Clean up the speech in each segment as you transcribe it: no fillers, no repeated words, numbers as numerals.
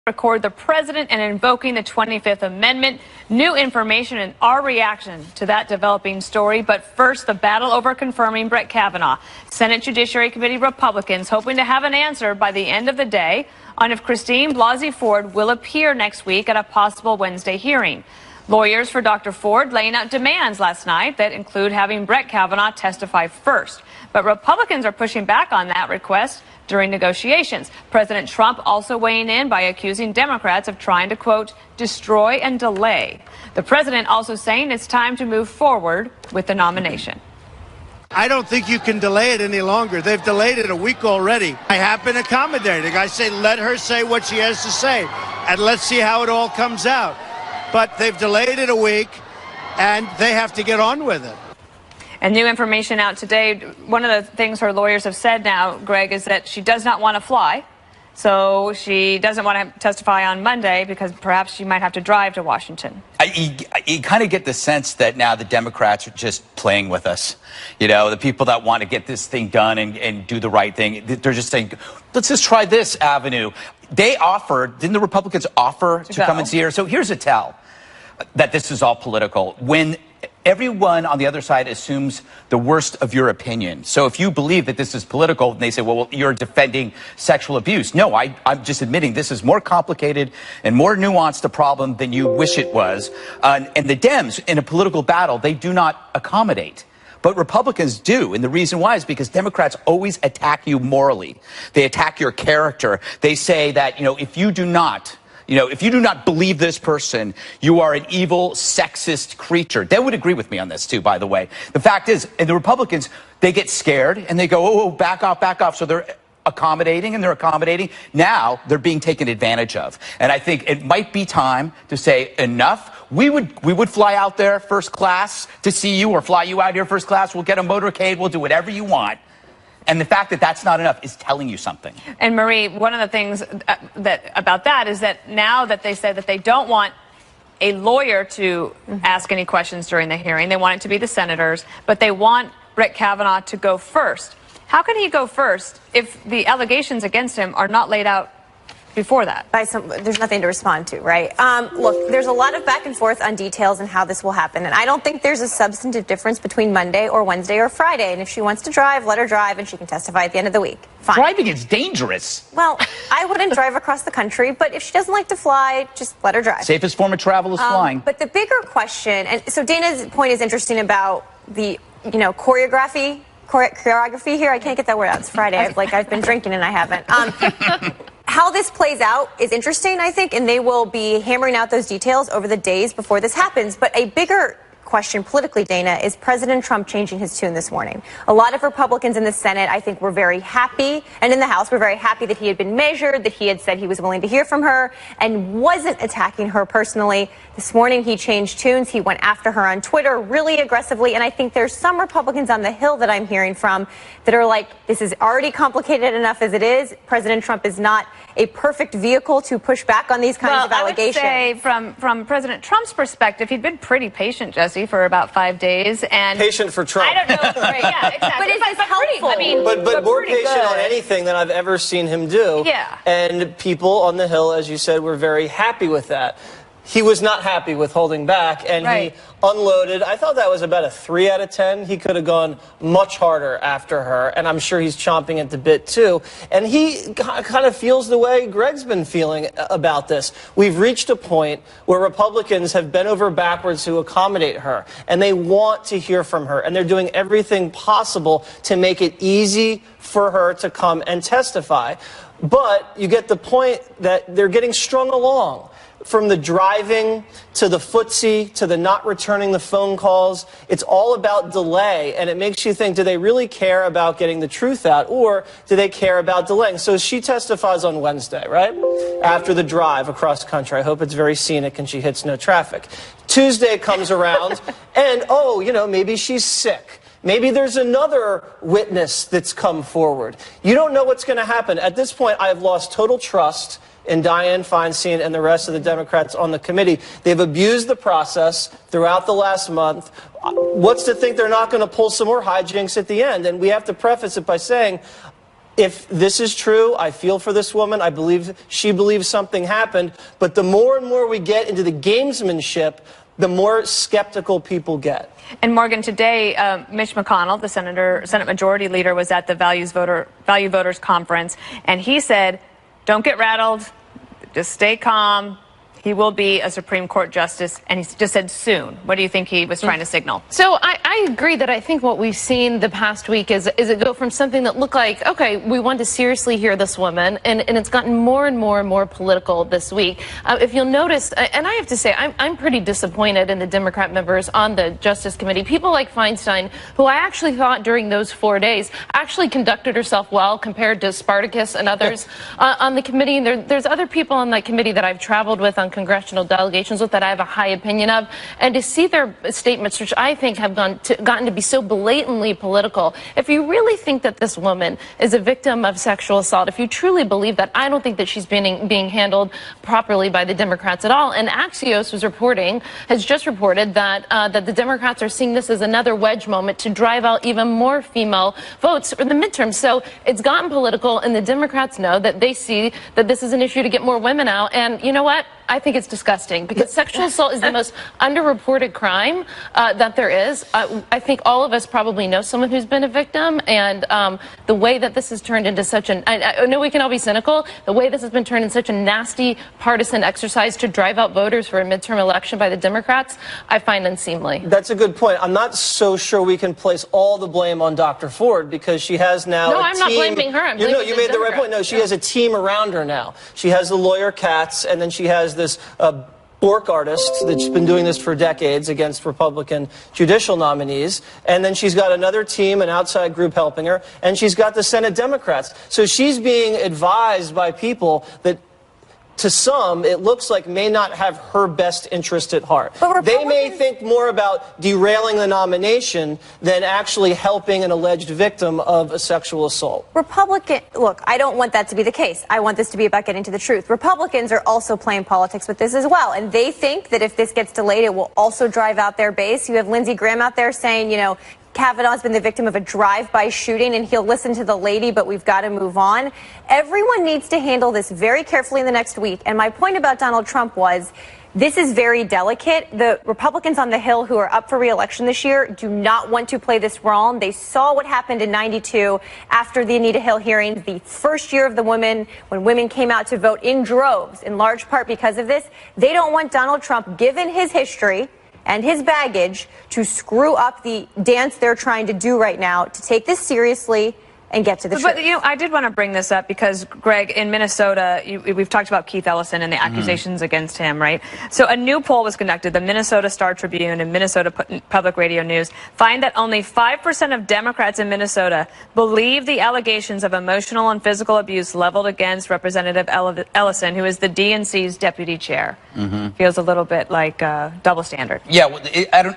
record the president and invoking the 25th Amendment. New information and our reaction to that developing story. But first, the battle over confirming Brett Kavanaugh. Senate Judiciary Committee Republicans hoping to have an answer by the end of the day on if Christine Blasey Ford will appear next week at a possible Wednesday hearing. Lawyers for Dr. Ford laying out demands last night that include having Brett Kavanaugh testify first. But Republicans are pushing back on that request during negotiations. President Trump also weighing in by accusing Democrats of trying to, quote, destroy and delay. The president also saying it's time to move forward with the nomination. I don't think you can delay it any longer. They've delayed it a week already. I have been accommodating. I say let her say what she has to say, and let's see how it all comes out. But they've delayed it a week, and they have to get on with it. And new information out today. One of the things her lawyers have said now, Greg, is that she does not want to fly. So she doesn't want to testify on Monday because perhaps she might have to drive to Washington. You kind of get the sense that now the Democrats are just playing with us. You know, the people that want to get this thing done and do the right thing, they're just saying, let's just try this avenue. They offered, didn't the Republicans offer to come and see her? So here's a tell that this is all political. When everyone on the other side assumes the worst of your opinion. So if you believe that this is political, and they say, well, you're defending sexual abuse. No, I'm just admitting this is more complicated and more nuanced a problem than you wish it was. And the Dems, in a political battle, they do not accommodate. But Republicans do. And the reason why is because Democrats always attack you morally. They attack your character. They say that, if you do not believe this person, you are an evil, sexist creature. They would agree with me on this, too, by the way. The fact is, and the Republicans, they get scared and they go, oh, back off, back off. So they're accommodating and they're accommodating. Now they're being taken advantage of. And I think it might be time to say enough. We would fly out there first class to see you or fly you out here first class. We'll get a motorcade. We'll do whatever you want. And the fact that that's not enough is telling you something. And Marie, one of the things about that is that now that they said that they don't want a lawyer to ask any questions during the hearing, they want it to be the senators, but they want Brett Kavanaugh to go first. How can he go first if the allegations against him are not laid out before that? There's nothing to respond to, right? Look, there's a lot of back and forth on details and how this will happen. And I don't think there's a substantive difference between Monday or Wednesday or Friday. And if she wants to drive, let her drive and she can testify at the end of the week. Fine. Driving is dangerous. Well, I wouldn't drive across the country, but if she doesn't like to fly, just let her drive. Safest form of travel is flying. But the bigger question, and so Dana's point is interesting about the, choreography here. I can't get that word out. It's Friday. I've been drinking and I haven't. How this plays out is interesting, I think, and they will be hammering out those details over the days before this happens. But a bigger question politically, Dana, is President Trump changing his tune this morning. A lot of Republicans in the Senate, I think, were very happy, and in the House were very happy that he had been measured, that he had said he was willing to hear from her and wasn't attacking her personally. This morning he changed tunes. He went after her on Twitter really aggressively, and I think there's some Republicans on the Hill that I'm hearing from that are like, this is already complicated enough as it is. President Trump is not a perfect vehicle to push back on these kinds of allegations. I would say from President Trump's perspective, he'd been pretty patient, Jesse, for about 5 days. And patient for Trump. I don't know. Right, yeah, exactly. But it's helpful. But more patient on anything than I've ever seen him do. Yeah. And people on the Hill, as you said, were very happy with that. He was not happy with holding back, and he unloaded. I thought that was about a 3 out of 10. He could have gone much harder after her, and I'm sure he's chomping at the bit, too. And he kind of feels the way Greg's been feeling about this. We've reached a point where Republicans have bent over backwards to accommodate her, and they want to hear from her, and they're doing everything possible to make it easy for her to come and testify. But you get the point that they're getting strung along. From the driving to the footsie to the not returning the phone calls, it's all about delay, and it makes you think, do they really care about getting the truth out, or do they care about delaying? So she testifies on Wednesday, right? After the drive across country. I hope it's very scenic and she hits no traffic. Tuesday comes around, and, maybe she's sick. Maybe there's another witness that's come forward. You don't know what's going to happen. At this point, I have lost total trust in Dianne Feinstein and the rest of the Democrats on the committee. They've abused the process throughout the last month. What's to think they're not going to pull some more hijinks at the end? And we have to preface it by saying, if this is true, I feel for this woman. I believe she believes something happened. But the more and more we get into the gamesmanship, the more skeptical people get. And Morgan, today, Mitch McConnell, the Senate Majority Leader, was at the Value Voters Conference, and he said, don't get rattled, just stay calm. He will be a Supreme Court justice, and he just said soon. What do you think he was trying to signal? So I agree that I think what we've seen the past week is it go from something that looked like, okay, we want to seriously hear this woman, and it's gotten more and more and more political this week. If you'll notice, and I have to say, I'm pretty disappointed in the Democrat members on the Justice Committee. People like Feinstein, who I actually thought during those 4 days actually conducted herself well compared to Spartacus and others on the committee. And there's other people on that committee that I've traveled with on congressional delegations with that I have a high opinion of, and to see their statements, which I think have gotten to be so blatantly political. If you really think that this woman is a victim of sexual assault, if you truly believe that, I don't think that she's being handled properly by the Democrats at all. And Axios has just reported that that the Democrats are seeing this as another wedge moment to drive out even more female votes for the midterms. So it's gotten political, and the Democrats know that they see that this is an issue to get more women out. And you know what? I think it's disgusting, because sexual assault is the most underreported crime that there is. I think all of us probably know someone who's been a victim, and the way that this has turned into such an, I know we can all be cynical, the way this has been turned into such a nasty partisan exercise to drive out voters for a midterm election by the Democrats, I find unseemly. That's a good point. I'm not so sure we can place all the blame on Dr. Ford, because she has now No, a I'm team. not blaming her. I'm blaming you made the right Democrats. point. No, she has a team around her now. She has the lawyer Katz, and then she has this Bork artist that's been doing this for decades against Republican judicial nominees. And then she's got another team, an outside group helping her. And she's got the Senate Democrats. So she's being advised by people that, to some, it looks like may not have her best interest at heart. They may think more about derailing the nomination than actually helping an alleged victim of a sexual assault. Look, I don't want that to be the case. I want this to be about getting to the truth. Republicans are also playing politics with this as well, and they think that if this gets delayed, it will also drive out their base. You have Lindsey Graham out there saying, you know, Kavanaugh's been the victim of a drive-by shooting, and he'll listen to the lady, but we've got to move on. Everyone needs to handle this very carefully in the next week. And my point about Donald Trump was, this is very delicate. The Republicans on the Hill who are up for re-election this year do not want to play this wrong. They saw what happened in '92 after the Anita Hill hearings, the first year of the women, when women came out to vote in droves, in large part because of this. They don't want Donald Trump, given his history and his baggage, to screw up the dance they're trying to do right now, to take this seriously and get to the truth. But, you know, I did want to bring this up because, Greg, in Minnesota, we've talked about Keith Ellison and the accusations against him, right? So a new poll was conducted, the Minnesota Star Tribune and Minnesota Public Radio News, find that only 5% of Democrats in Minnesota believe the allegations of emotional and physical abuse leveled against Representative Ellison, who is the DNC's deputy chair. Feels a little bit like double standard. Yeah, well, I don't...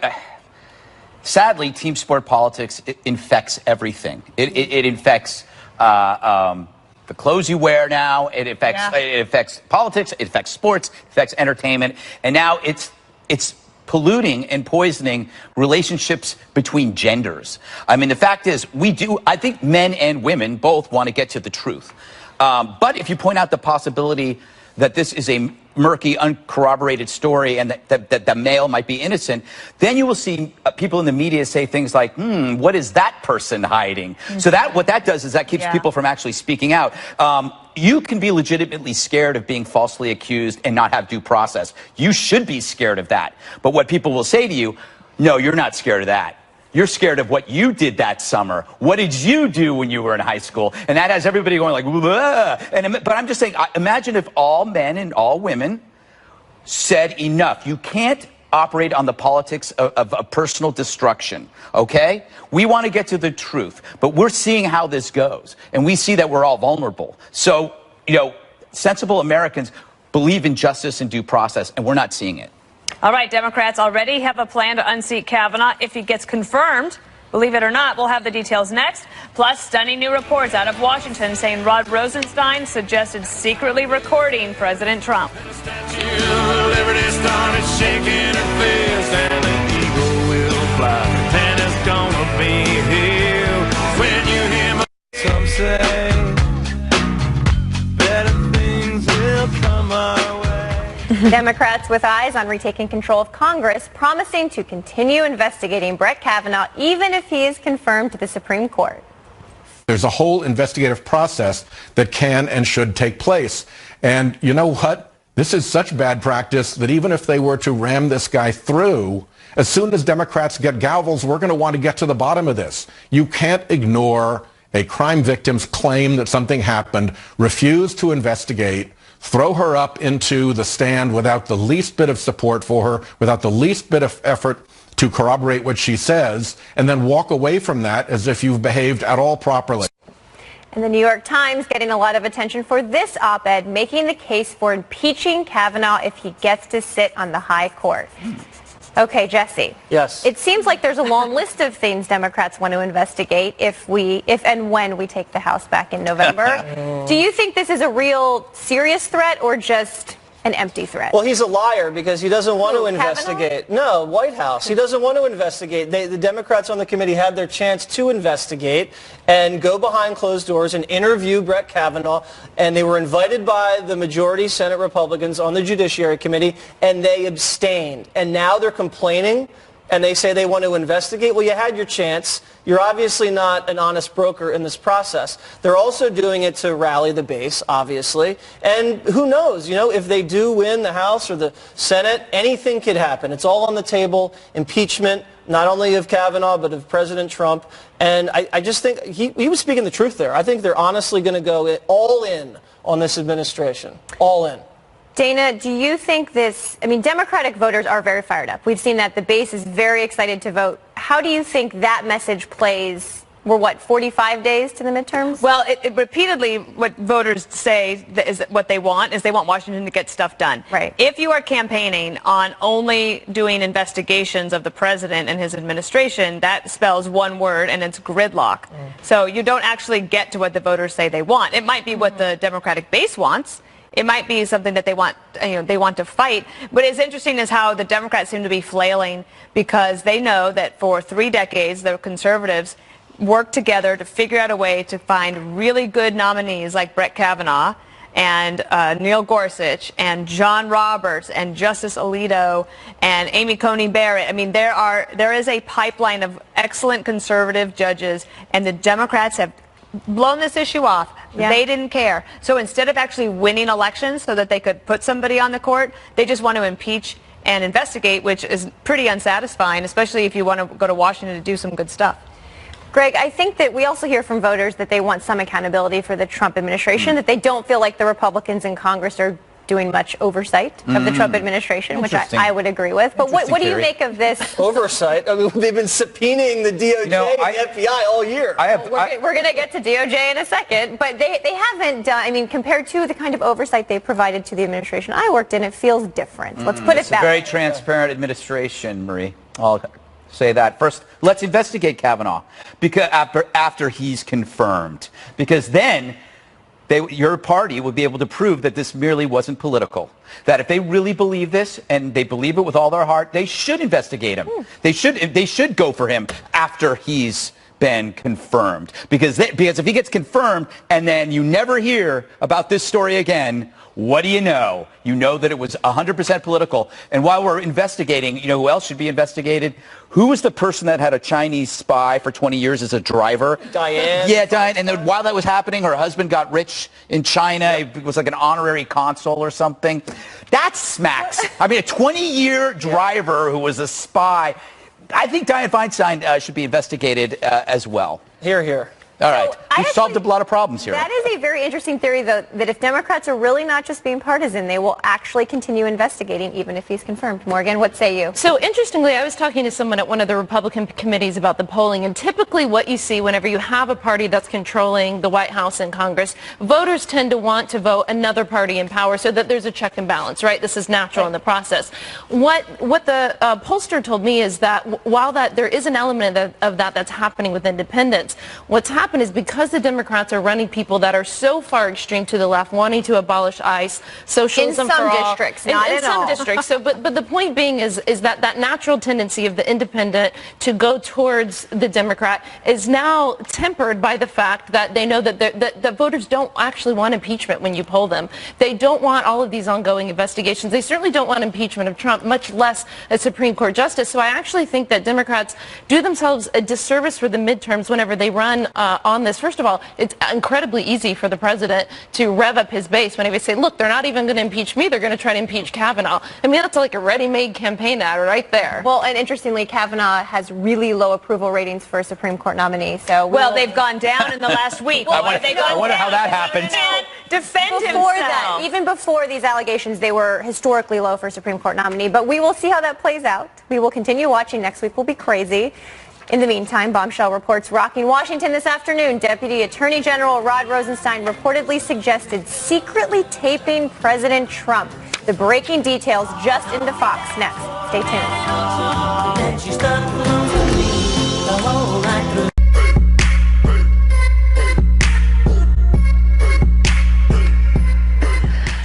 Sadly, team sport politics infects everything. It infects the clothes you wear now. It affects politics. It affects sports. It affects entertainment. And now it's polluting and poisoning relationships between genders. I mean, the fact is, I think men and women both want to get to the truth. But if you point out the possibility that this is a murky, uncorroborated story and that the male might be innocent, then you will see people in the media say things like, what is that person hiding? So what that does is that keeps people from actually speaking out. You can be legitimately scared of being falsely accused and not have due process. You should be scared of that. But what people will say to you, no, you're not scared of that. You're scared of what you did that summer. What did you do when you were in high school? And that has everybody going like, but I'm just saying, imagine if all men and all women said enough. You can't operate on the politics of personal destruction, okay? We want to get to the truth, but we're seeing how this goes, and we see that we're all vulnerable. So, you know, sensible Americans believe in justice and due process, and we're not seeing it. All right, Democrats already have a plan to unseat Kavanaugh if he gets confirmed. Believe it or not, we'll have the details next. Plus, stunning new reports out of Washington saying Rod Rosenstein suggested secretly recording President Trump. The Statue of Liberty started shaking her fist, and the eagle will fly, and it's gonna be here when you hear some say Democrats with eyes on retaking control of Congress, promising to continue investigating Brett Kavanaugh even if he is confirmed to the Supreme Court. There's a whole investigative process that can and should take place. And you know what? This is such bad practice that even if they were to ram this guy through, as soon as Democrats get gavels, we're going to want to get to the bottom of this. You can't ignore a crime victim's claim that something happened, refuse to investigate, throw her up into the stand without the least bit of support for her, without the least bit of effort to corroborate what she says, and then walk away from that as if you've behaved at all properly. And the New York Times getting a lot of attention for this op-ed, making the case for impeaching Kavanaugh if he gets to sit on the high court. Okay, Jesse. Yes. It seems like there's a long list of things Democrats want to investigate if and when we take the House back in November. Do you think this is a real serious threat or just an empty threat? Well, he's a liar because he doesn't want to Kavanaugh? investigate. No, White House. He doesn't want to investigate. The Democrats on the committee had their chance to investigate and go behind closed doors and interview Brett Kavanaugh, and they were invited by the majority Senate Republicans on the Judiciary Committee, and they abstained. And now they're complaining, and they say they want to investigate. Well, you had your chance. You're obviously not an honest broker in this process. They're also doing it to rally the base, obviously. And who knows, if they do win the House or the Senate, anything could happen. It's all on the table. Impeachment, not only of Kavanaugh, but of President Trump. And I just think he was speaking the truth there. I think they're honestly going to go all in on this administration. All in. Dana, do you think Democratic voters are very fired up. We've seen that the base is very excited to vote. How do you think that message plays? We're 45 days to the midterms? Well, it repeatedly, what voters say is what they want Washington to get stuff done. Right. If you are campaigning on only doing investigations of the president and his administration, that spells one word, and it's gridlock. So you don't actually get to what the voters say they want. It might be what the Democratic base wants. It might be something that they want to fight. But it's interesting is how the Democrats seem to be flailing because they know that for 3 decades, the conservatives worked together to figure out a way to find really good nominees like Brett Kavanaugh and Neil Gorsuch and John Roberts and Justice Alito and Amy Coney Barrett. I mean, there is a pipeline of excellent conservative judges, and the Democrats have blown this issue off. Yeah. They didn't care. So instead of actually winning elections so that they could put somebody on the court, they just want to impeach and investigate, which is pretty unsatisfying, especially if you want to go to Washington to do some good stuff. Greg, I think that we also hear from voters that they want some accountability for the Trump administration, that they don't feel like the Republicans in Congress are doing much oversight of the Trump administration, which I would agree with. But what do you make of this? Oversight? I mean, they've been subpoenaing the DOJ and the FBI all year. We're going to get to DOJ in a second, but they haven't done, compared to the kind of oversight they provided to the administration I worked in, it feels different. Let's put it that way. It's a very transparent administration, Marie. I'll say that. First, let's investigate Kavanaugh because after he's confirmed, because then your party would be able to prove that this merely wasn't political. That if they really believe this, and they believe it with all their heart, they should investigate him. They should go for him after he's been confirmed. Because if he gets confirmed and then you never hear about this story again, what do you know? You know that it was 100% political. And while we're investigating, who else should be investigated? Who was the person that had a Chinese spy for 20 years as a driver? Diane. Yeah, Diane. And then while that was happening, her husband got rich in China. It was like an honorary consul or something. That smacks. A 20-year driver who was a spy. I think Dianne Feinstein should be investigated as well. Hear, hear. All right. We've solved a lot of problems here. That is a very interesting theory, though, that if Democrats are really not just being partisan, they will actually continue investigating, even if he's confirmed. Morgan, what say you? So interestingly, I was talking to someone at one of the Republican committees about the polling, and typically what you see whenever you have a party that's controlling the White House and Congress, voters tend to want to vote another party in power so that there's a check and balance, right? This is natural in the process. What the pollster told me is that while there is an element of that that's happening with independents, what's happening happened is because the Democrats are running people that are so far extreme to the left, wanting to abolish ICE, socialism in some for all. districts, not in some all. districts. So, but the point being is that natural tendency of the independent to go towards the Democrat is now tempered by the fact that they know that voters don't actually want impeachment when you poll them. They don't want all of these ongoing investigations. They certainly don't want impeachment of Trump, much less a Supreme Court justice. So I actually think that Democrats do themselves a disservice for the midterms whenever they run on this. First of all, it's incredibly easy for the president to rev up his base whenever they say, look, they're not even going to impeach me, they're going to try to impeach Kavanaugh. I mean, that's like a ready-made campaign ad right there. Well, and interestingly, Kavanaugh has really low approval ratings for a Supreme Court nominee. So well, they've gone down in the last week. I wonder how that happened. Defend before himself. that, even before these allegations, they were historically low for a Supreme Court nominee. But we will see how that plays out. We will continue watching. Next week will be crazy. In the meantime, Bombshell reports rocking Washington this afternoon. Deputy Attorney General Rod Rosenstein reportedly suggested secretly taping President Trump. The breaking details just into Fox next. Stay tuned.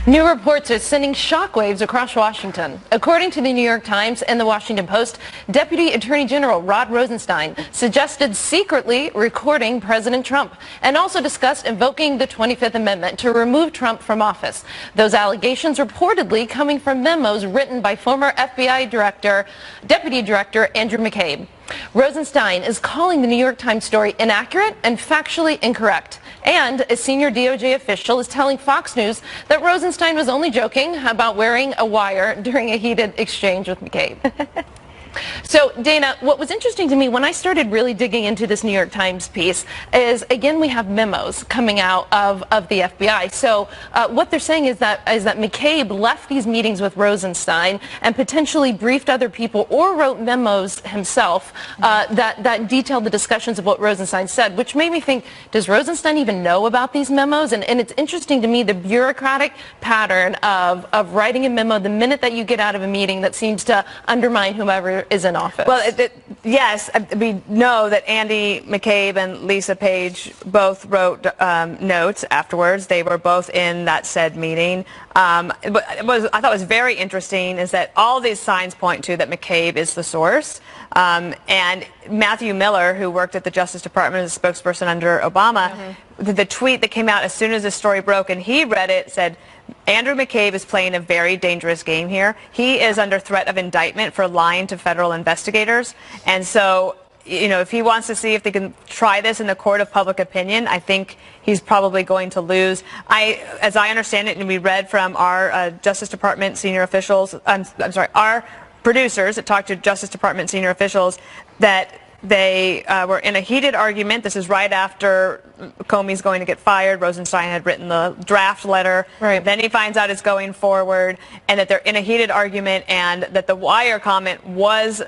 New reports are sending shockwaves across Washington. According to the New York Times and the Washington Post, Deputy Attorney General Rod Rosenstein suggested secretly recording President Trump and also discussed invoking the 25th Amendment to remove Trump from office. Those allegations reportedly coming from memos written by former FBI Deputy Director Andrew McCabe. Rosenstein is calling the New York Times story inaccurate and factually incorrect. And a senior DOJ official is telling Fox News that Rosenstein was only joking about wearing a wire during a heated exchange with McCabe. So, Dana, what was interesting to me when I started really digging into this New York Times piece is, again, we have memos coming out of the FBI. So what they're saying is that McCabe left these meetings with Rosenstein and potentially briefed other people or wrote memos himself that detailed the discussions of what Rosenstein said, which made me think, does Rosenstein even know about these memos? And it's interesting to me the bureaucratic pattern of writing a memo the minute that you get out of a meeting that seems to undermine whomever is in office. Well, yes, we know that Andy McCabe and Lisa Page both wrote notes afterwards. They were both in that said meeting. I thought was very interesting is that all these signs point to that McCabe is the source. And Matthew Miller, who worked at the Justice Department as a spokesperson under Obama, the tweet that came out as soon as the story broke, and he read it, said, Andrew McCabe is playing a very dangerous game here. He is under threat of indictment for lying to federal investigators. And so, you know, if he wants to see if they can try this in the court of public opinion, I think he's probably going to lose. As I understand it, and we read from our Justice Department senior officials, our producers that talked to Justice Department senior officials, that they were in a heated argument. This is right after Comey's going to get fired. Rosenstein had written the draft letter. Right. Then he finds out it's going forward, and that they're in a heated argument, and that the wire comment was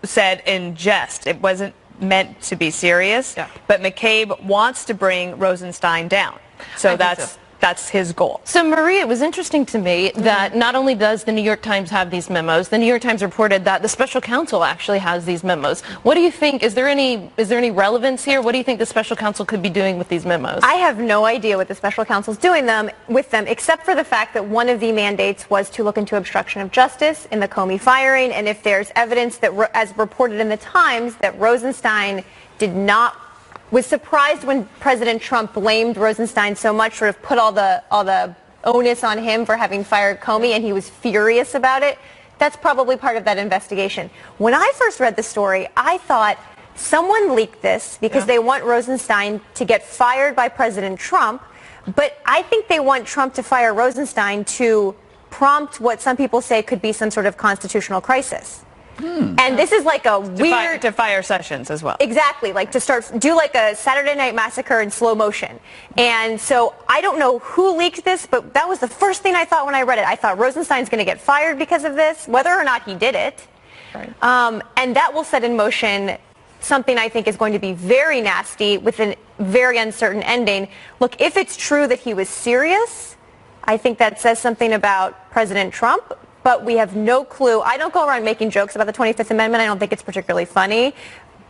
said in jest. It wasn't meant to be serious. Yeah. But McCabe wants to bring Rosenstein down. So that's his goal. So, Maria, it was interesting to me that not only does the New York Times have these memos, the New York Times reported that the special counsel actually has these memos. What do you think? Is there any relevance here? What do you think the special counsel could be doing with these memos? I have no idea what the special counsel is doing with them, except for the fact that one of the mandates was to look into obstruction of justice in the Comey firing, and if there's evidence that, as reported in the Times, that Rosenstein was surprised when President Trump blamed Rosenstein so much, sort of put all the onus on him for having fired Comey, and he was furious about it. That's probably part of that investigation. When I first read the story, I thought someone leaked this because they want Rosenstein to get fired by President Trump, but I think they want Trump to fire Rosenstein to prompt what some people say could be some sort of constitutional crisis. And this is like a weird... To fire Sessions as well. Exactly, like to do like a Saturday Night Massacre in slow motion. And so I don't know who leaked this, but that was the first thing I thought when I read it. I thought Rosenstein's going to get fired because of this, whether or not he did it. Right. And that will set in motion something I think is going to be very nasty with a very uncertain ending. Look, if it's true that he was serious, I think that says something about President Trump. But we have no clue. I don't go around making jokes about the 25th Amendment. I don't think it's particularly funny.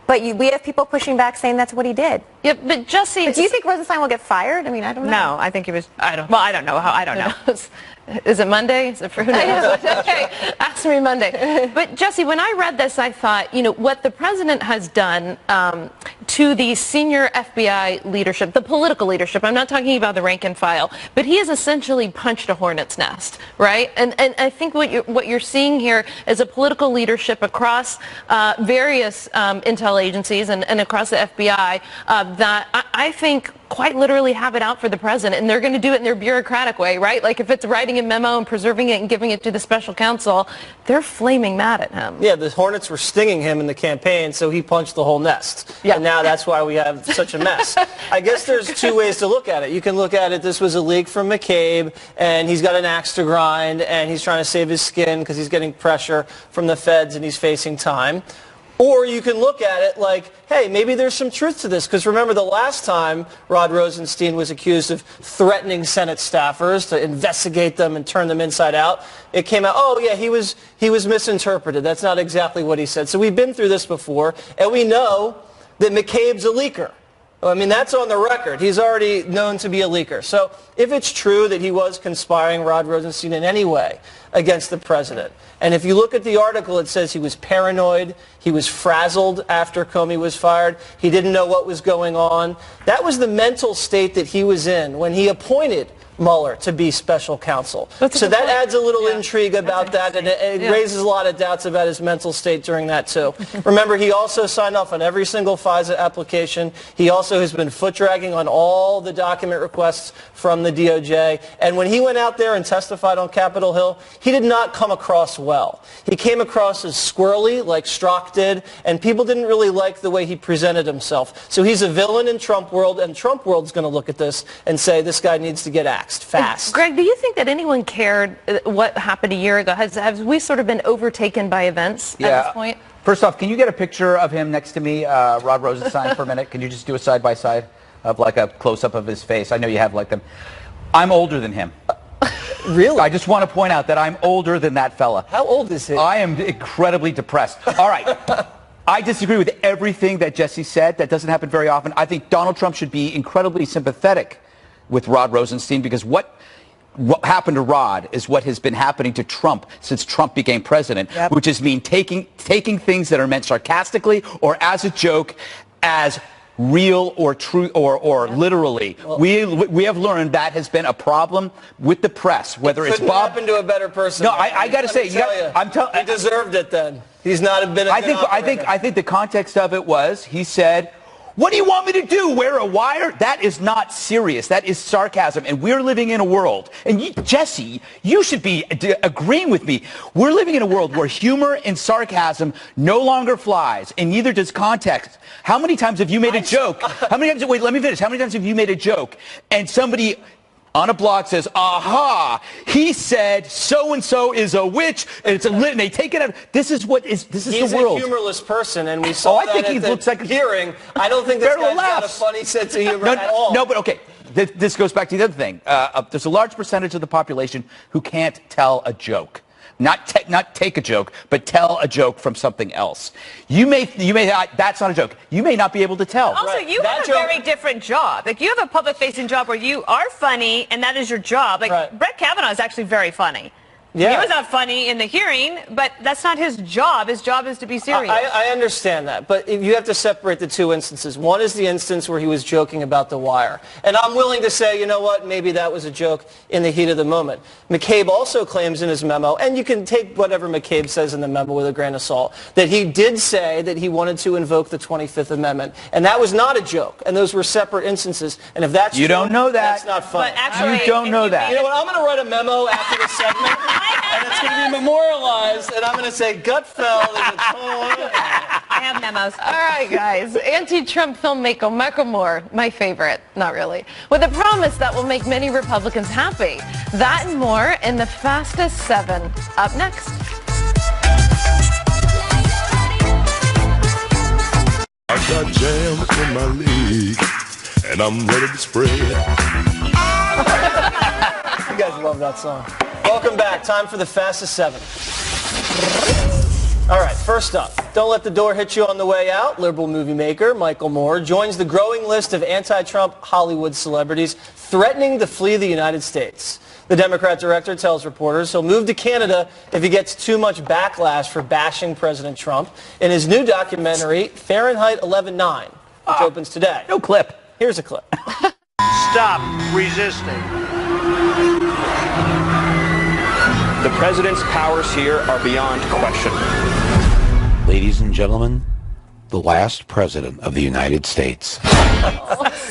But we have people pushing back saying that's what he did. Yeah, but Jesse... But do you think Rosenstein will get fired? I mean, I don't know. No, I think he was, I don't know. I don't know. Is it Monday? Is it for who knows? Okay, ask me Monday. But Jesse, when I read this, I thought, what the president has done to the senior FBI leadership, the political leadership, I'm not talking about the rank and file, but he has essentially punched a hornet's nest, right? And I think what you're seeing here is a political leadership across various intel agencies and across the FBI that I think quite literally have it out for the president, and they're going to do it in their bureaucratic way, right? Like if it's writing a memo and preserving it and giving it to the special counsel, they're flaming mad at him. Yeah, the hornets were stinging him in the campaign, so he punched the whole nest. Yeah. And now that's why we have such a mess. I guess there's two ways to look at it. You can look at it, this was a leak from McCabe, and he's got an axe to grind, and he's trying to save his skin because he's getting pressure from the feds and he's facing time. Or you can look at it like, hey, maybe there's some truth to this. Because remember the last time Rod Rosenstein was accused of threatening Senate staffers to investigate them and turn them inside out, it came out, oh, yeah, he was misinterpreted. That's not exactly what he said. So we've been through this before, and we know that McCabe's a leaker. I mean, that's on the record. He's already known to be a leaker. So if it's true that he was conspiring Rod Rosenstein in any way against the president, and if you look at the article, it says he was paranoid, he was frazzled after Comey was fired, he didn't know what was going on. That was the mental state that he was in when he appointed Mueller to be special counsel. So that adds a little intrigue about that, and it raises a lot of doubts about his mental state during that, too. Remember, he also signed off on every single FISA application. He also has been foot-dragging on all the document requests from the DOJ. And when he went out there and testified on Capitol Hill, he did not come across well. He came across as squirrely, like Strzok did, and people didn't really like the way he presented himself. So he's a villain in Trump world, and Trump world's going to look at this and say, this guy needs to get axed fast. Greg, do you think that anyone cared what happened a year ago? Have we sort of been overtaken by events at this point? First off, can you get a picture of him next to me, Rod Rosenstein, for a minute? Can you just do a side-by-side of like a close-up of his face? I know you have like them. I'm older than him. Really? I just want to point out that I'm older than that fella. How old is he? I am incredibly depressed. All right. I disagree with everything that Jesse said. That doesn't happen very often. I think Donald Trump should be incredibly sympathetic with Rod Rosenstein, because what happened to Rod is what has been happening to Trump since Trump became president, which is taking things that are meant sarcastically or as a joke as real or true or literally. Well, we have learned that has been a problem with the press, whether it's Bob. Happened to a better person. No, I got to say, he deserved it then. He's not been a good operator. I think the context of it was he said, what do you want me to do? Wear a wire? That is not serious. That is sarcasm. And we're living in a world, and Jesse, you should be agreeing with me. We're living in a world where humor and sarcasm no longer flies, and neither does context. How many times have you made a joke? Wait, let me finish. How many times have you made a joke and somebody on a blog says, aha, he said so-and-so is a witch, and it's a lit, and they take it out. This is the world. He's a humorless person, and we saw I think he looks like hearing. I don't think this guy's got a funny sense of humor at all. No, but okay. This goes back to the other thing. There's a large percentage of the population who can't tell a joke. Not take a joke, but tell a joke from something else. You may that's not a joke. You may not be able to tell. Also, you have a very different job. Like, you have a public-facing job where you are funny, and that is your job. Like, Brett Kavanaugh is actually very funny. Yeah. He was not funny in the hearing, but that's not his job. His job is to be serious. I understand that, but you have to separate the two instances. One is the instance where he was joking about the wire. And I'm willing to say, you know what, maybe that was a joke in the heat of the moment. McCabe also claims in his memo, and you can take whatever McCabe says in the memo with a grain of salt, that he did say that he wanted to invoke the 25th Amendment. And that was not a joke, and those were separate instances. And if that's you don't know that. That's not funny. But actually, you don't know that. You know what, I'm going to write a memo after this segment. And it's going to be memorialized, and I'm going to say, Gutfeld is a total... I have memos. All right, guys. Anti-Trump filmmaker Michael Moore, my favorite, not really, with a promise that will make many Republicans happy. That and more in the Fastest 7. Up next. I got jam in my league, and I'm ready to spread. You guys love that song. Welcome back. Time for the Fastest 7. All right, first up. Don't let the door hit you on the way out. Liberal movie maker Michael Moore joins the growing list of anti-Trump Hollywood celebrities threatening to flee the United States. The Democrat director tells reporters he'll move to Canada if he gets too much backlash for bashing President Trump in his new documentary, Fahrenheit 11/9, which opens today. No clip. Here's a clip. Stop resisting. The president's powers here are beyond question. Ladies and gentlemen, the last president of the United States.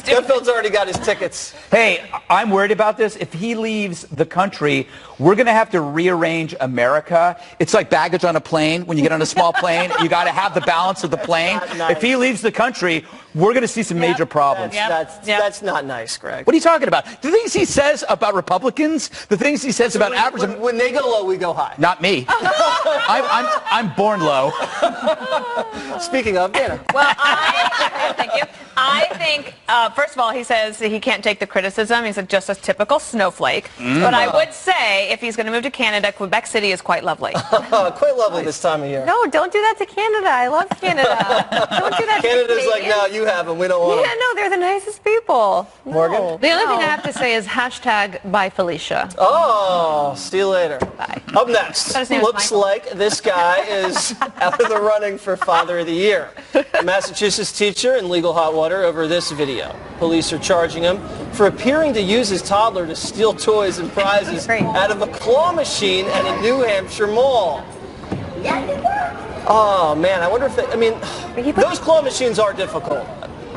Gutfeld's already got his tickets. Hey, I'm worried about this. If he leaves the country, we're going to have to rearrange America. It's like baggage on a plane. When you get on a small plane, you got to have the balance of the plane. Nice. If he leaves the country, we're going to see some major problems. That's not nice, Greg. What are you talking about? The things he says about Republicans, the things he says about average... When they go low, we go high. Not me. I'm born low. Speaking of, Dana. Well, thank you. I think, first of all, he says he can't take the criticism. He's just a typical snowflake. But I would say, if he's going to move to Canada, Quebec City is quite lovely. Quite lovely this time of year. No, don't do that to Canada. I love Canada. Don't do that to Canada's like, Canadians. no, you have them. We don't want them. Yeah, no, they're the nicest people. Morgan? No. The only thing I have to say is hashtag bye Felicia. Oh, see you later. Bye. Up next, His name is looks Michael. like this guy is out of the running for Father of the Year. A Massachusetts teacher in legal hot water over this video. Police are charging him for appearing to use his toddler to steal toys and prizes Great. out of a claw machine at a New Hampshire mall. Oh, man, I wonder if they, I mean, those claw machines are difficult,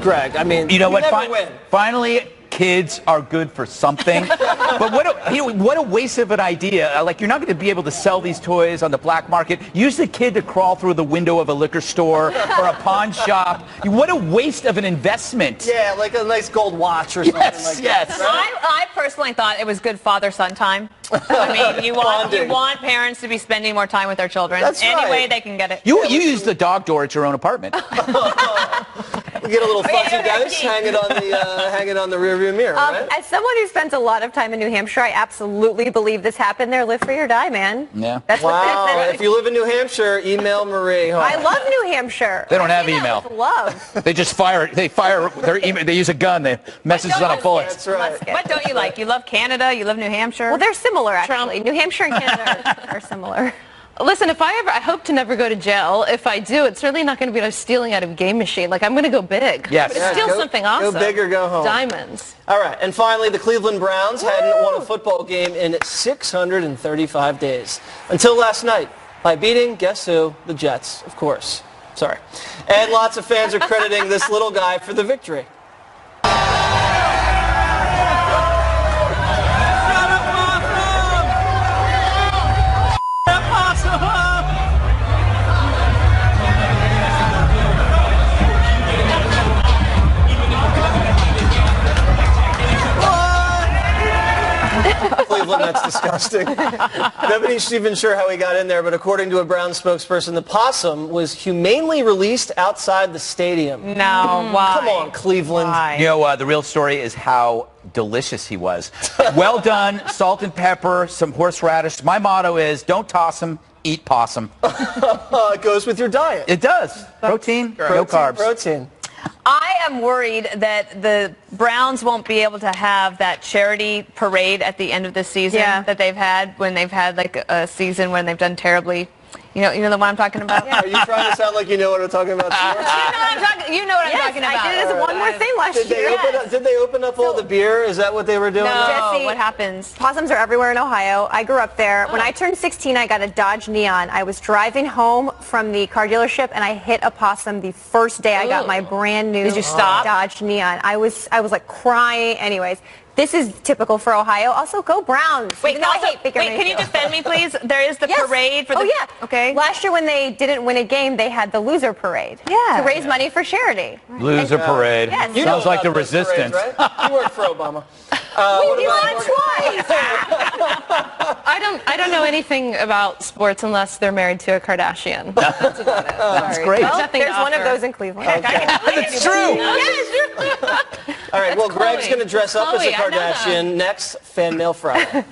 Greg. I mean, You know what? never win. Finally, kids are good for something. But what a waste of an idea. Like, you're not going to be able to sell these toys on the black market. Use the kid to crawl through the window of a liquor store or a pawn shop. What a waste of an investment. Yeah, like a nice gold watch or something like that. Yes. I personally thought it was good father-son time. I mean, you Bonding. want parents to be spending more time with their children. That's Any right. way they can get it. You use the dog door at your own apartment. We get a little fuzzy dice, hang it on the rearview mirror, right? As someone who spends a lot of time in New Hampshire, I absolutely believe this happened there. Live free or die, man. Yeah. That's Wow. what If you live in New Hampshire, email Marie. I love New Hampshire. They don't have I say that email. with love. They just fire their email. They use a gun. They messages on a bullet. That's right. What don't you like? You love Canada? You love New Hampshire? Well, they're similar, actually. New Hampshire and Canada are similar. Listen, I hope to never go to jail. If I do, it's certainly not going to be like stealing out of a game machine. Like, I'm going to go big. Yes. I'm going Yeah, to steal go- something go awesome. big or go home. Diamonds. All right, and finally, the Cleveland Browns hadn't won a football game in 635 days. Until last night, by beating, guess who? The Jets, of course. Sorry. And lots of fans are crediting this little guy for the victory. Cleveland, that's disgusting. Nobody's even sure how he got in there, but according to a Browns spokesperson, the possum was humanely released outside the stadium. No, why? Come on, Cleveland. Why? You know, the real story is how delicious he was. Well done, salt and pepper, some horseradish. My motto is, don't toss them, eat possum. It goes with your diet. It does. Protein, no carbs. Protein. I am worried that the Browns won't be able to have that charity parade at the end of the season that they've had when they've had like a season when they've done terribly. You know the one I'm talking about? Are you trying to sound like you know what I'm talking about? You know what I'm talking about. I did it as one more thing last year. Did they open up all the beer? Is that what they were doing? No, Jesse, what happens? Possums are everywhere in Ohio. I grew up there. When I turned 16, I got a Dodge Neon. I was driving home from the car dealership, and I hit a possum the first day I got my brand new Did you stop? Dodge Neon. I was like crying. Anyways, this is typical for Ohio. Also, go Browns. Wait, Even though I hate Baker can you Mayfield. defend me, please? There is the parade for the... Oh, yeah. Okay. Last year when they didn't win a game, they had the loser parade. Yeah. To raise money for charity. Loser parade. Yes. You know Sounds like the about those resistance. parades, right? You work for Obama. You won twice. I don't know anything about sports unless they're married to a Kardashian. That's about it. That's great. Well, Nothing there's to one of offer. those in Cleveland. It's true. All right, well, Greg's Chloe. going to dress up as a Chloe, I know that. Kardashian next Fan Mail Friday.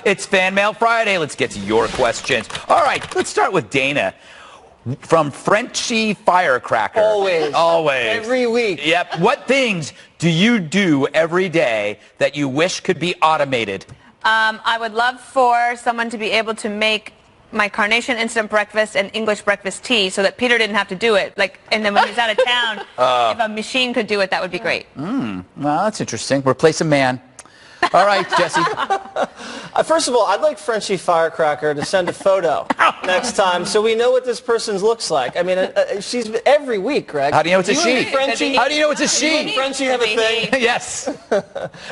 It's Fan Mail Friday. Let's get to your questions. All right, let's start with Dana from Frenchy Firecracker. Always. Every week. Yep. What things do you do every day that you wish could be automated? I would love for someone to be able to make my Carnation Instant Breakfast and English Breakfast tea so that Peter didn't have to do it. And then when he's out of town, if a machine could do it, that would be great. Well, that's interesting. Replace a man. All right, Jesse. First of all, I'd like Frenchy Firecracker to send a photo next time so we know what this person looks like. I mean, she's every week, Greg. How do you know it's a she? Frenchie, How do you know it's a she? You and Frenchie have a thing? Yes.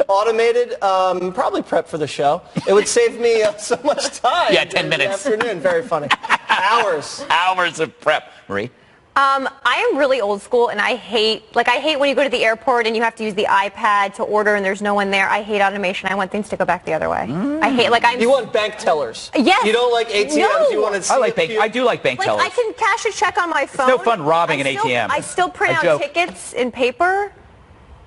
Automated, probably prep for the show. It would save me so much time. Yeah, 10 minutes. In the afternoon, very funny. Hours. Hours of prep. Marie? I am really old school, and I hate when you go to the airport and you have to use the iPad to order and there's no one there. I hate automation. I want things to go back the other way. I hate, You want bank tellers. Yes. You don't like ATMs. No. You want to I like bank. I do like bank tellers. I can cash a check on my phone. no fun robbing an ATM. I still print out tickets in paper.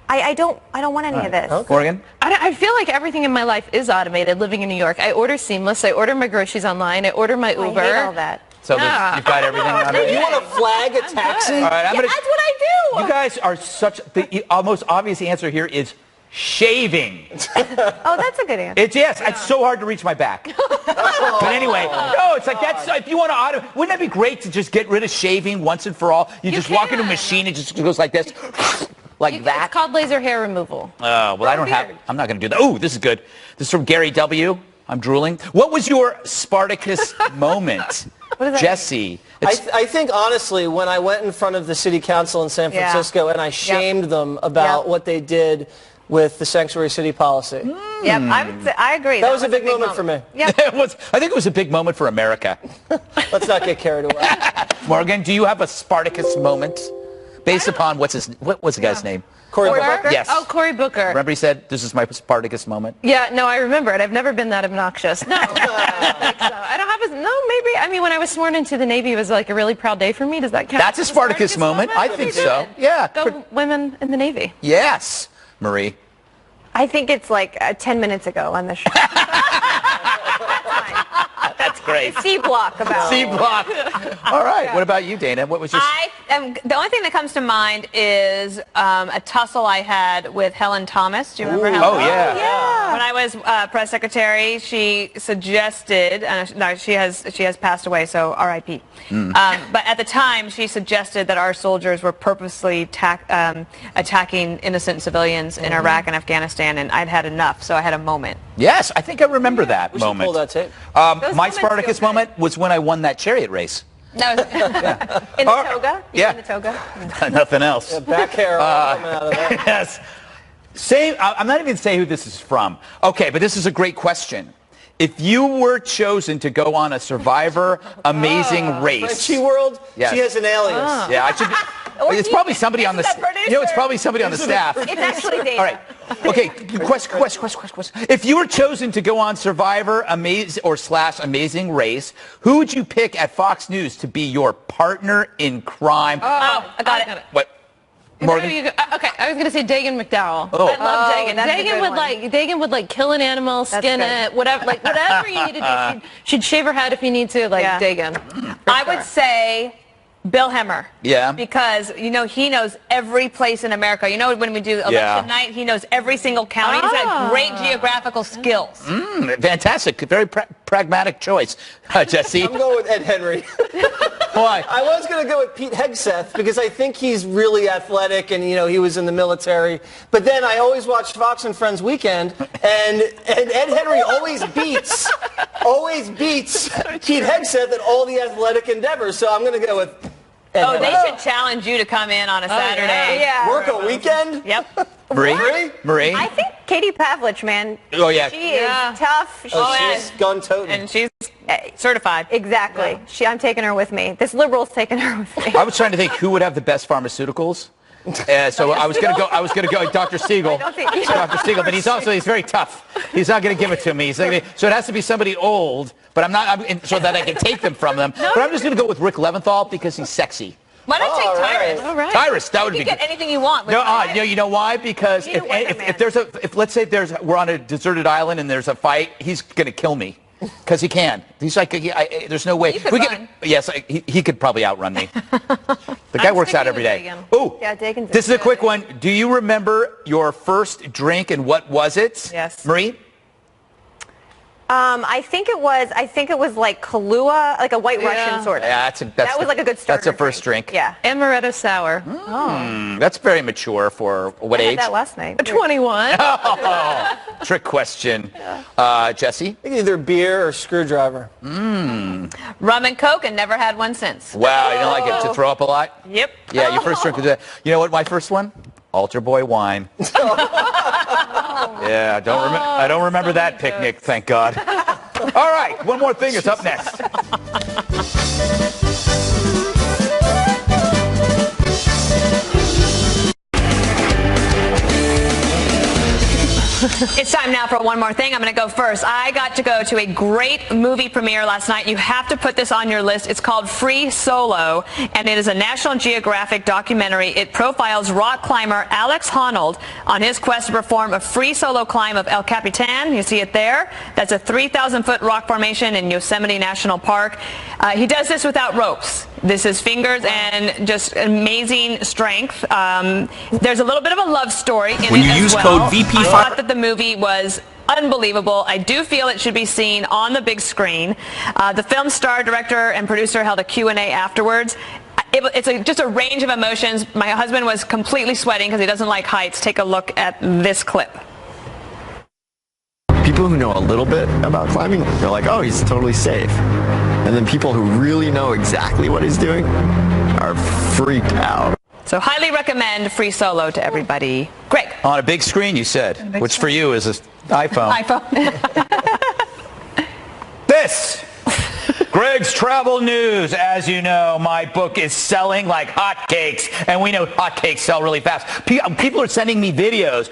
I don't want any of this. Okay. Morgan? I feel like everything in my life is automated living in New York. I order Seamless. I order my groceries online. I order my Uber. I hate all that. So you've got everything on it. You want to flag a taxi? All right, That's what I do. You guys are such. The most obvious answer here is shaving. Oh, that's a good answer. It's so hard to reach my back. But anyway, no, it's like that's if you want to wouldn't that be great to just get rid of shaving once and for all? You just walk into a machine and it just goes like this. Like that? It's called laser hair removal. Well, I don't have. I'm not going to do that. Oh, this is good. This is from Gary W. I'm drooling. What was your Spartacus moment, Jesse? I think, honestly, when I went in front of the city council in San Francisco and I shamed them about what they did with the sanctuary city policy. Yep, I agree. That was a big moment for me. Yep. I think it was a big moment for America. Let's not get carried away. Morgan, do you have a Spartacus moment based upon what was the guy's name? Cory Booker? Yes. Oh, Cory Booker. Remember he said, this is my Spartacus moment? Yeah, no, I remember it. I've never been that obnoxious. No, I don't think so. I don't have maybe. I mean, when I was sworn into the Navy, it was like a really proud day for me. Does that count? That's a Spartacus moment. I think so. Yeah. Go women in the Navy. Yes. Marie? I think it's like 10 minutes ago on the show. That's great. C block about. C block. All right. What about you, Dana? What was your... The only thing that comes to mind is a tussle I had with Helen Thomas. Do you remember Helen? Oh, yeah. Yeah. When I was press secretary, she suggested, no, she has passed away, so R.I.P. But at the time, she suggested that our soldiers were purposely attacking innocent civilians in Iraq and Afghanistan, and I'd had enough, so I had a moment. Yes, I think I remember that We should moment. pull that tape. My Spartacus moment was when I won that chariot race. No, in the toga? You yeah. in the toga? Nothing else. Yeah, back hair coming out of that. Yes. I'm not even going to say who this is from. Okay, but this is a great question. If you were chosen to go on a Survivor Amazing Race. Frenchy World, Yes. she has an alias. Yeah, I should. It's probably somebody on the. It's probably somebody on the staff. It's actually Dana. All right. Okay. Question. If you were chosen to go on Survivor Amazing Race, who would you pick at Fox News to be your partner in crime? Oh, I got it. What? Morgan? Okay, I was going to say Dagan McDowell. Oh. I love Dagan. That's a Dagan good would one. like kill an animal, skin it, whatever you need to do. She'd shave her head if you need to, like Dagan. I would say Bill Hemmer. Yeah. Because, he knows every place in America. When we do election night, he knows every single county. He's got great geographical skills. Fantastic. Very pragmatic choice. Jesse? I'm going with Ed Henry. Why? I was going to go with Pete Hegseth because I think he's really athletic and, he was in the military. But then I always watch Fox and Friends Weekend, and Ed Henry always beats Pete Hegseth at all the athletic endeavors. So I'm going to go with Ed Henry. They should challenge you to come in on a Saturday. Yeah. Work a weekend? Yep. Marie? I think Katie Pavlich, man. Oh, yeah. She is tough. She's gun-toting. And she's certified. Exactly. I'm taking her with me. This liberal's taking her with me. I was trying to think who would have the best pharmaceuticals. So I was gonna go Dr. Siegel. Dr. Siegel, but he's very tough. He's not gonna give it to me. So it has to be somebody old, but so that I can take them from them. But I'm just gonna go with Rick Leventhal because he's sexy. Why not take Tyrus? All right. Tyrus, that would You be can good. get anything you want. With No, Tyrus. no, you know why? Because Need a if there's let's say we're on a deserted island and there's a fight, he's gonna kill me because he can. He's like, there's no way. He could run. Yes, he could probably outrun me. The guy works out every day. Dagan. Oh, Yeah, Dagan's this is a good. quick one. Do you remember your first drink and what was it? Yes. Marie? I think it was like Kahlua, like a White Russian sort of. Yeah, that was like a good starter. That's a first drink. Yeah. Amaretto sour. That's very mature for what I age? had that last night. 21. Trick question. Jesse? Either beer or screwdriver. Rum and Coke, and never had one since. Wow, you don't like it to throw up a lot? Yep. Yeah, your first drink was that. You know what? My first one, Altar Boy wine. Yeah, I don't remember that picnic. Thank God. All right, one more thing is up next. It's time now for one more thing. I'm going to go first. I got to go to a great movie premiere last night. You have to put this on your list. It's called Free Solo, and it is a National Geographic documentary. It profiles rock climber Alex Honnold on his quest to perform a free solo climb of El Capitan. You see it there. That's a 3,000-foot rock formation in Yosemite National Park. He does this without ropes. This is fingers and just amazing strength. There's a little bit of a love story in When it you as use well. code VP5 I thought that the movie was unbelievable. I do feel it should be seen on the big screen. The film star, director, and producer held a Q&A afterwards. It's just a range of emotions. My husband was completely sweating because he doesn't like heights. Take a look at this clip. People who know a little bit about climbing, they're like, oh, he's totally safe. And then people who really know exactly what he's doing are freaked out. So highly recommend Free Solo to everybody. Greg. On a big screen, you said, which for you is an iPhone. This, Greg's Travel News. As you know, my book is selling like hotcakes, and we know hotcakes sell really fast. People are sending me videos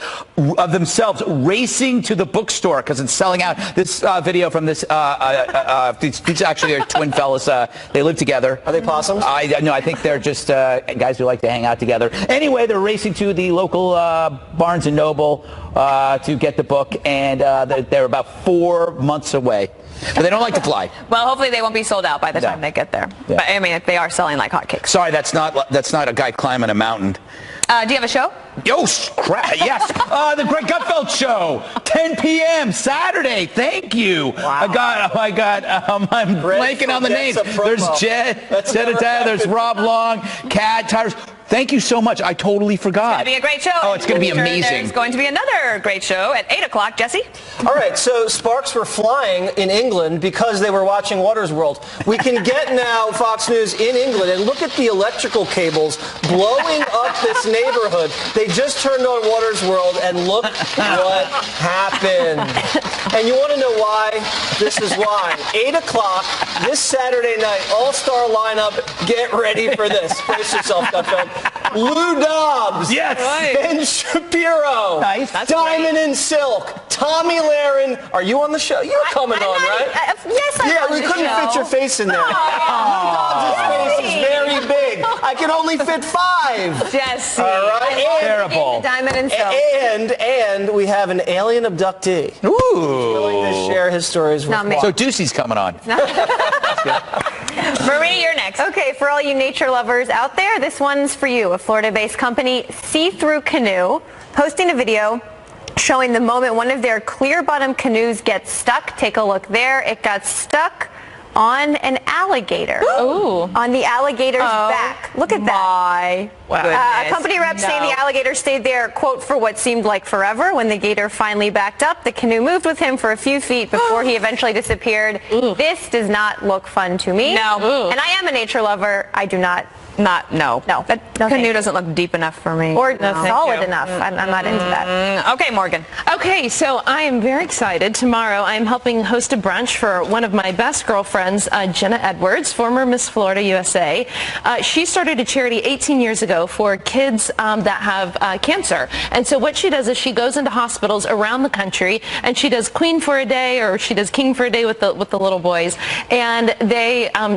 of themselves racing to the bookstore because it's selling out. This video from these actually are twin fellas. They live together. Are they possums? No, I think they're just guys who like to hang out together. Anyway, they're racing to the local Barnes & Noble to get the book, and they're about 4 months away. But they don't like to fly. Well, hopefully they won't be sold out by the time they get there. Yeah. But I mean, they are selling like hotcakes. Sorry, that's not a guy climbing a mountain. Do you have a show? Yo, crap, yes. The Greg Gutfeld Show, 10 p.m. Saturday. Thank you. Wow. I'm blanking on the names. There's Jed, there's Rob Long, Kat, Tyrus. Thank you so much. I totally forgot. It's going to be a great show. Oh, it's going to be amazing. There's going to be another great show at 8 o'clock. Jesse? All right, so sparks were flying in England because they were watching Water's World. We can get now Fox News in England and look at the electrical cables blowing up this neighborhood. They just turned on Water's World, and look what happened. And you want to know why? This is why. 8 o'clock this Saturday night, all-star lineup. Get ready for this. Brace yourself, Gutfeld. Lou Dobbs. Yes. Ben Shapiro. Nice. Diamond and Silk. Tommy Lahren. Are you on the show? You're coming on, right? Yes, I'm Yeah, on we the couldn't show. fit your face in there. Lou Dobbs' face is very big. I can only fit 5. Jesse. All right. Terrible. Diamond and Silk. And we have an alien abductee. Ooh. Willing to share his stories with Not me. us. So Ducey's coming on. Marie, you're next. Okay, for all you nature lovers out there, this one's for you. A Florida-based company, See Through Canoe, posting a video showing the moment one of their clear-bottom canoes gets stuck. Take a look there. It got stuck on an alligator. Ooh. On the alligator's back. Look at that. My Company reps say the alligator stayed there, quote, for what seemed like forever. When the gator finally backed up, the canoe moved with him for a few feet before he eventually disappeared. This does not look fun to me. No. And I am a nature lover. I do not. No. That Canoe doesn't look deep enough for me. Or solid enough. I'm not into that. Okay, Morgan. Okay, so I am very excited. Tomorrow I am helping host a brunch for one of my best girlfriends, Jenna Edwards, former Miss Florida USA. She started a charity 18 years ago for kids that have cancer. And so what she does is she goes into hospitals around the country and she does Queen for a day, or she does King for a day with the little boys. And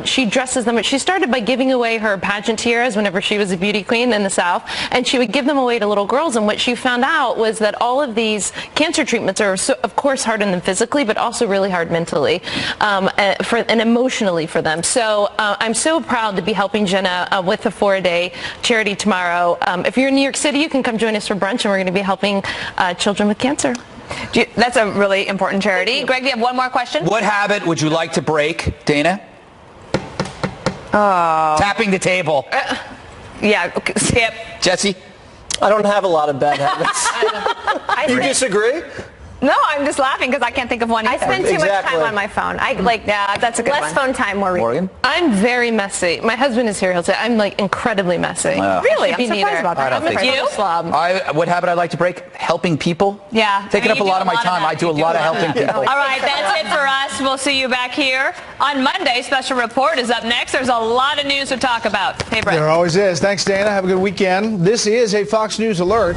she dresses them. She started by giving away her pageant Argentiera's whenever she was a beauty queen in the South, and she would give them away to little girls. And what she found out was that all of these cancer treatments are, of course, hard on them physically, but also really hard mentally and emotionally for them. So I'm so proud to be helping Jenna with the 4-day charity tomorrow. If you're in New York City, you can come join us for brunch, and we're going to be helping children with cancer. That's a really important charity. Greg, do you have one more question? What habit would you like to break, Dana? Tapping the table. Yeah, Skip. Jesse? I don't have a lot of bad habits. You disagree? No, I'm just laughing because I can't think of one either. I spend too much time on my phone. Yeah, that's a good less one. phone time, more reading. Morgan? I'm very messy. My husband is here. He'll say I'm like incredibly messy. Really? I'm Should be surprised neither. about that. I don't think so. You? Slob. What habit I'd like to break? Helping people. Yeah. Taking up You a do lot of my time. that. I do You a lot of helping people. All right, that's it for us. We'll see you back here on Monday. Special Report is up next. There's a lot of news to talk about. Hey, Brett. There always is. Thanks, Dana. Have a good weekend. This is a Fox News Alert.